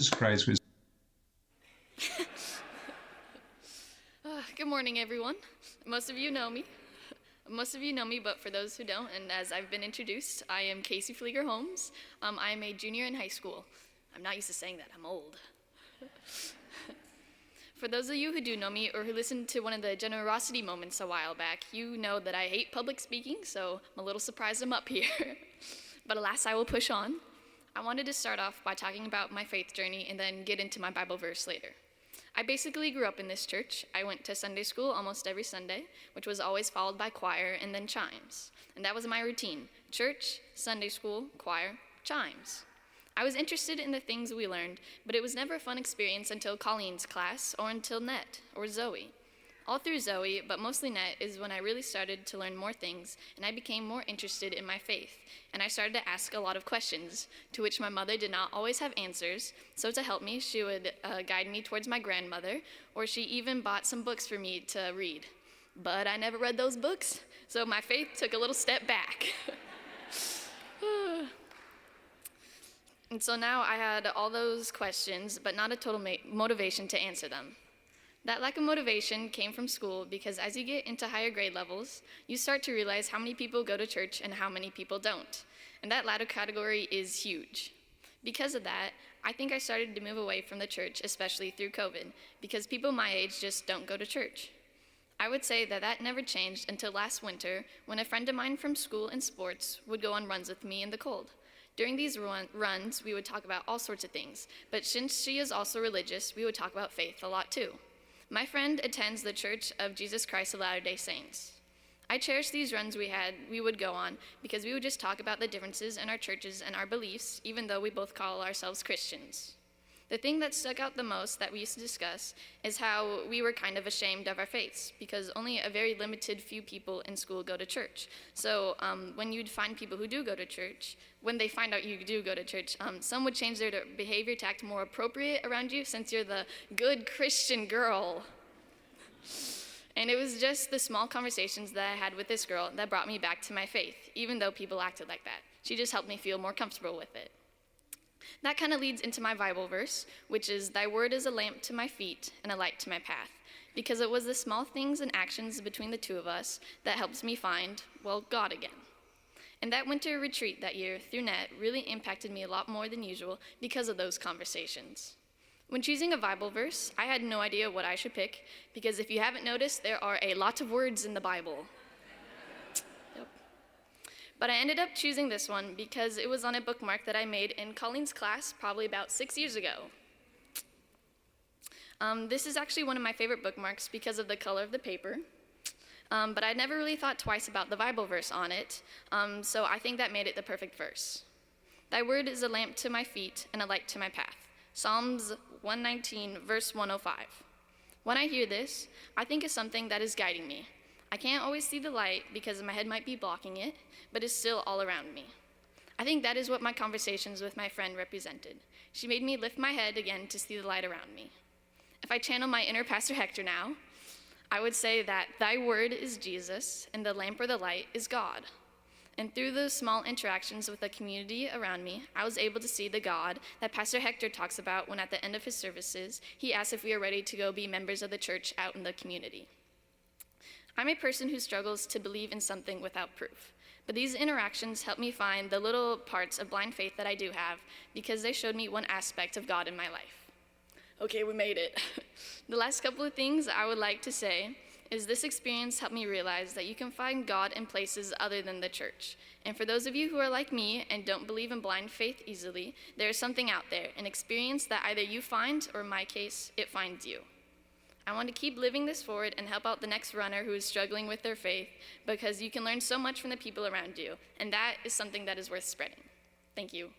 Jesus Christ was. Good morning, everyone. Most of you know me. But for those who don't, and as I've been introduced, I am Kasey Holmes. I am a junior in high school. I'm not used to saying that, I'm old. For those of you who do know me or who listened to one of the generosity moments a while back, you know that I hate public speaking, so I'm a little surprised I'm up here. But alas, I will push on. I wanted to start off by talking about my faith journey and then get into my Bible verse later. I basically grew up in this church. I went to Sunday school almost every Sunday, which was always followed by choir and then chimes. And that was my routine: church, Sunday school, choir, chimes. I was interested in the things we learned, but it was never a fun experience until Colleen's class or until Net or Zoe. All through Zoe, but mostly Net, is when I really started to learn more things, and I became more interested in my faith. And I started to ask a lot of questions, to which my mother did not always have answers, so to help me, she would guide me towards my grandmother, or she even bought some books for me to read. But I never read those books, so my faith took a little step back. And so now I had all those questions, but not a total motivation to answer them. That lack of motivation came from school because as you get into higher grade levels, you start to realize how many people go to church and how many people don't. And that latter category is huge. Because of that, I think I started to move away from the church, especially through COVID, because people my age just don't go to church. I would say that never changed until last winter when a friend of mine from school and sports would go on runs with me in the cold. During these runs, we would talk about all sorts of things, but since she is also religious, we would talk about faith a lot too. My friend attends the Church of Jesus Christ of Latter-day Saints. I cherish these runs we would go on because we would just talk about the differences in our churches and our beliefs, even though we both call ourselves Christians. The thing that stuck out the most that we used to discuss is how we were kind of ashamed of our faiths because only a very limited few people in school go to church. So when you'd find people who do go to church, when they find out you do go to church, some would change their behavior to act more appropriate around you since you're the good Christian girl. And it was just the small conversations that I had with this girl that brought me back to my faith, even though people acted like that. She just helped me feel more comfortable with it. That kind of leads into my Bible verse, which is, "Thy word is a lamp to my feet and a light to my path," because it was the small things and actions between the two of us that helps me find, well, God again. And that winter retreat that year through Net really impacted me a lot more than usual because of those conversations. When choosing a Bible verse, I had no idea what I should pick, because if you haven't noticed, there are a lot of words in the Bible. But I ended up choosing this one because it was on a bookmark that I made in Colleen's class probably about 6 years ago. This is actually one of my favorite bookmarks because of the color of the paper. But I never really thought twice about the Bible verse on it, so I think that made it the perfect verse. "Thy word is a lamp to my feet and a light to my path." Psalms 119, verse 105. When I hear this, I think of something that is guiding me. I can't always see the light because my head might be blocking it, but it's still all around me. I think that is what my conversations with my friend represented. She made me lift my head again to see the light around me. If I channel my inner Pastor Hector now, I would say that thy word is Jesus and the lamp or the light is God. And through those small interactions with the community around me, I was able to see the God that Pastor Hector talks about when at the end of his services, he asks if we are ready to go be members of the church out in the community. I'm a person who struggles to believe in something without proof, but these interactions help me find the little parts of blind faith that I do have because they showed me one aspect of God in my life. Okay, we made it. The last couple of things I would like to say is this experience helped me realize that you can find God in places other than the church. And for those of you who are like me and don't believe in blind faith easily, there is something out there, an experience that either you find or in my case, it finds you. I want to keep living this forward and help out the next runner who is struggling with their faith because you can learn so much from the people around you, and that is something that is worth spreading. Thank you.